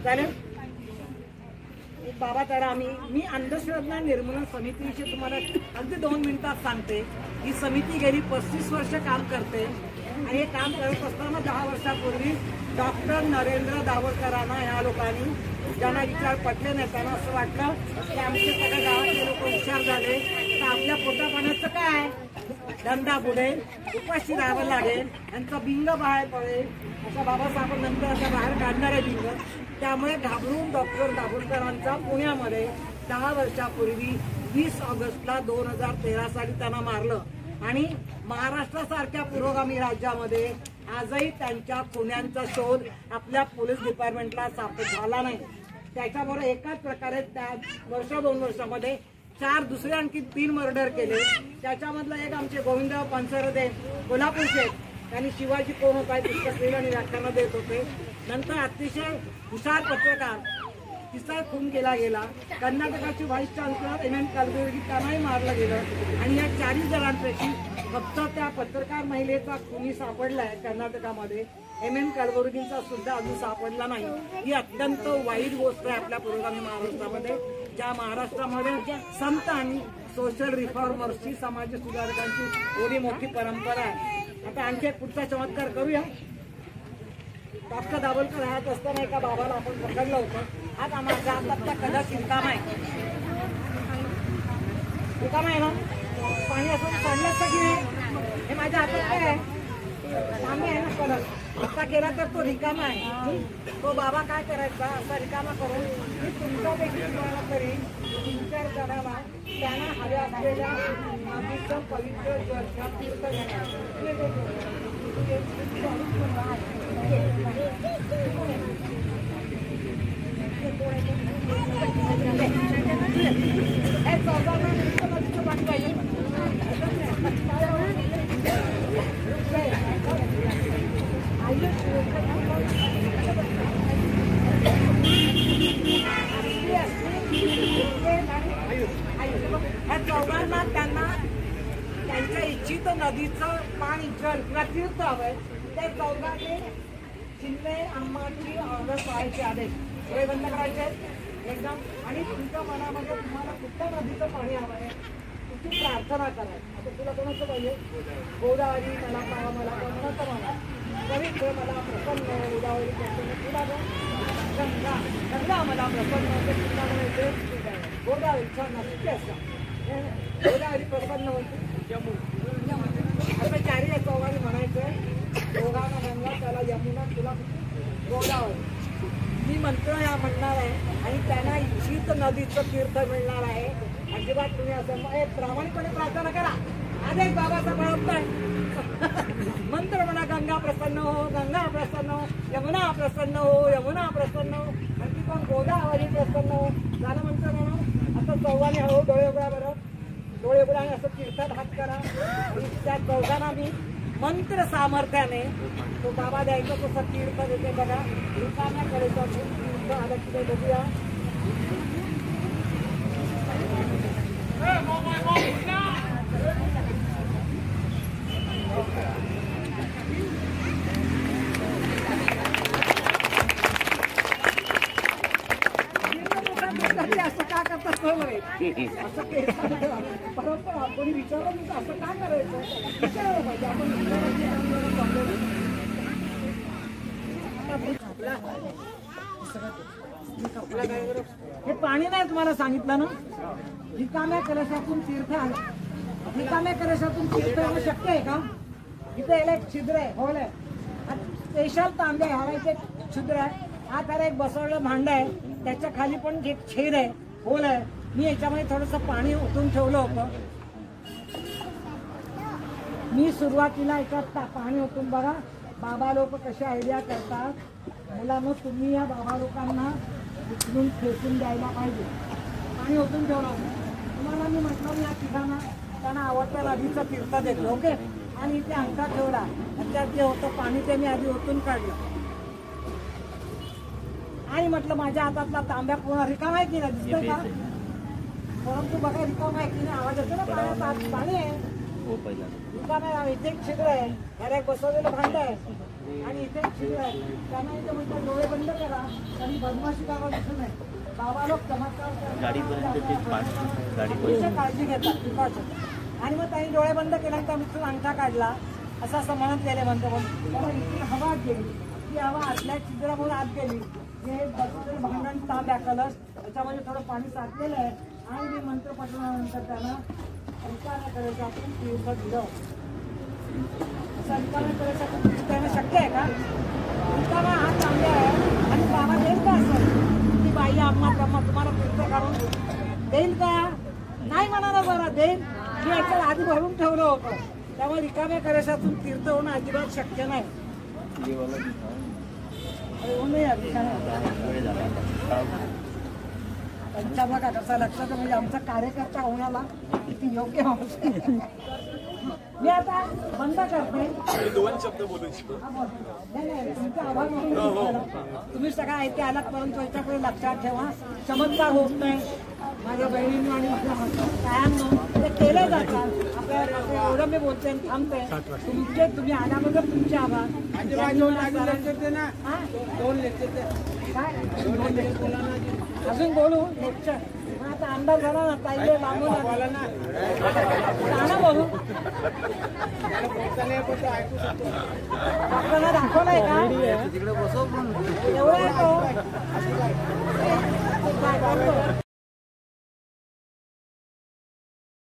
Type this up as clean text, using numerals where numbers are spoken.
चालेल. एक बाबा तर मी अंधश्रद्धा निर्मूलन समितीविषयी तुम्हाला अगदी 2 मिनिटात सांगते. ही समिती गेली 35 वर्ष काम करते आणि हे काम करत असताना 10 वर्षापूर्वी डॉक्टर नरेंद्र दाभोळकरांना ह्या लोकांनी ज्यांना विचार पटले नाही त्यांना असं वाटलं की आमचे सगळ्या गावातले लोक हुशार झाले तर आपल्या पोटापाण्याचं काय धंदा बुडेल, उपाशी राहावं लागेल, यांचा बिंग बाहेर पडेल असा बाबासाहेब नंतर आता बाहेर काढणार आहे बिंग. त्यामुळे घाबरून डॉक्टर दाभोळकरांचा पुण्यामध्ये 10 वर्षापूर्वी 20 ऑगस्टला 2013 साली त्यांना मारलं आणि महाराष्ट्रासारख्या पुरोगामी राज्यामध्ये आजही त्यांच्या खुन्यांचा शोध आपल्या पोलीस डिपार्टमेंटला सापडत झाला नाही. त्याच्याबरोबर एकाच प्रकारे त्या 2 वर्षामध्ये 4 दुसरे आणखी 3 मर्डर केले. त्याच्यामधलं एक आमचे गोविंदराव पानसरे कोल्हापूरचे, त्यांनी शिवाजी कोण होता पुस्तक लिहिलं आणि व्याख्यानं देत होते. नंतर अतिशय हुशार पत्रकार तिचा खून केला गेला. कर्नाटकाचे व्हाईस चान्सलर MM कलबुर्गी त्यांनाही मारलं गेलं आणि या 40 जणांपैकी फक्त त्या पत्रकार महिलेचा खुनी सापडलाय कर्नाटकामध्ये. MM कलबुर्गींचा सुद्धा अजून सापडला नाही. ही अत्यंत वाईट गोष्ट आहे आपल्या पुरोगामी महाराष्ट्रामध्ये, ज्या महाराष्ट्रामध्ये संत आणि सोशल रिफॉर्मर्सची समाज सुधारकांची एवढी मोठी परंपरा आहे. आता आणखी एक पुढचा चमत्कार करूया. डॉक्टर दाभोळकर राहत असताना एका बाबाला आपण पकडलं होतं. आज आमच्या हातातला कदाचित रिकामा आहे. रिकामा आहे ना, पाणी असं पडलंच का की नाही हे माझ्या हातात काय आहे, सामने आहे ना कलर. आता केला तर तो रिकामा आहे. तो बाबा काय करायचा, असा रिकामा करून मी तुमच्यापैकी तुम्हाला तरी 3-4 जणांना त्यांना हव्या असलेल्या नदीचं पवित्र तीर्थ पाणी पाहिजे. ह्या चौघांना त्यांना त्यांच्या इच्छित नदीचं पाणी जल किंवा तीर्थ हवंय. त्या चौघांनी शिंदे अम्माची ऑर्डर पाहायचे आदेश डोळे बंद करायचे एकदम आणि तुमच्या मनामध्ये तुम्हाला कुठल्या नदीचं पाणी हवं आहे तुमची प्रार्थना करायची. आता तुला कोणाचं पाहिजे, गोदावरी मला पाहा, मला कोणाचं मला पवित्र मला प्रसन्न गोदावरी प्रसन्न, तुला गंगा गंगा मला प्रसन्न तुला म्हणायचे गोदावरी छान नसते असं गोदावरी प्रसन्न होती. आता 4 चौघांनी म्हणायचं दोघांना गंगा त्याला यमुना तुला गोदावरी. मी मंत्र या म्हणणार आहे आणि त्यांना इच्छित नदीचं तीर्थ मिळणार आहे. अजिबात तुम्ही असं प्रामाणिकपणे प्रार्थना करा. आदेश बाबाचा बळवताय मंत्र म्हणा, गंगा प्रसन्न हो, गंगा प्रसन्न हो, यमुना प्रसन्न हो, यमुना प्रसन्न हो, आणखी पण गोदावरी प्रसन्न हो. झालं मंत्र म्हणून. आता चौघांनी हळूहळू डोळे उघडा. बरं डोळे उघडा आणि असं तीर्थात हात करा. त्या चौघांना मी मंत्र सामर्थ्याने तो बाबा द्यायचा तसं तीर्थ देते बघा. रिकाम्याकडे तीर्थ आलं तिथे बघूया. असं का करतात असं परंपरा कोणी विचारलं मी असं का करायचं विचारायला पाहिजे आपण. हे पाणी नाही तुम्हाला सांगितलं ना, रिकाम्या कलशातून तीर्थ आलं. रिकाम्या कलशातून तीर्थ येणं शक्य आहे का? इथे याला एक छिद्र आहे, होल आहे. स्पेशल तांबे हवायचे छिद्र आहे. हा त्याला एक बसवलं भांड आहे, त्याच्या खाली पण एक छेद आहे, होल आहे. मी याच्यामध्ये थोडंसं पाणी ओतून ठेवलं होतं. मी सुरुवातीला याच्यात पाणी ओतून बघा बाबा लोक कशा आयडिया करतात. मुलांना तुम्ही या बाबा लोकांना उचलून फेकून द्यायला पाहिजे. पाणी ओतून ठेवलं होतं. तुम्हाला मी म्हटलं या ठिकाणा त्यांना आवडत्या नदीचं तीर्थ देतो ओके. आणि इथे अंका ठेवला, त्याच्यात जे होतं पाणी ते मी आधी ओतून काढलं आणि म्हटलं माझ्या हातातला तांब्या पूर्ण रिकामा आहे की नाही दिसतंय का? परंतु बघा रिकामा आहे की नाही, आवाज येतो ना पाण्यात. पाणी आहे रिकामा आहे. इथे एक छिद्र आहे, त्याला एक बसवलेलं भांड आहे. आणि इथे छिद्र आहे. त्यांना इथे म्हणतात डोळे बंद करा आणि बदमाशी कामा दिसू नये. बाबा लोक चमत्कार काळजी घेतात पिकाचं. आणि मग त्यांनी डोळे बंद केल्यानंतर मित्र अंगठा काढला असं असं म्हणत गेले म्हणतो इथून हवा गेली. ती हवा आतल्या छिद्रामुळे आत गेली. हे भांडण तांब्या कलश त्याच्यामध्ये थोडं पाणी साठलेलं आहे. आणि मी मंत्र पठवल्यानंतर त्यांना रिकाम्या कलेच्यातून तीर्थ दिलं. असं रिकाम्या कलेच्यातून तीर्थ देणं शक्य आहे का? रिकामा हा तांब्या आहे आणि बाबा देईल का असं की बाई आम्हा तुम्हाला तीर्थ काढून देईल का? नाही म्हणाला बरं देईल. मी याच्यात आधी भरून ठेवलं होतं. त्यामुळे रिकाम्या कलेच्यातून तीर्थ होणं अजिबात शक्य नाही. त्यांच्या बघा कसा लक्षात म्हणजे आमचा कार्यकर्ता होण्याला किती योग्य मी आता बंद करते. 2 शब्द बोलू. नाही तुमचा आभार मानून तुम्ही सगळ्या इथे आलात परंतु याच्याकडे लक्षात ठेवा चमत्कार होत नाही. माझ्या बहिणींनी आणि माझ्या कायांनो ते केलं जातात. आपल्या एवढं मी बोलते आणि थांबते. तुम्ही आल्याबद्दल तुमचे आभार. अजून बोलू लेक्चर पण आता अंदाज झाला ना ताईले लांबून बोलू. आपल्याला दाखवलाय का एवढं आहे तो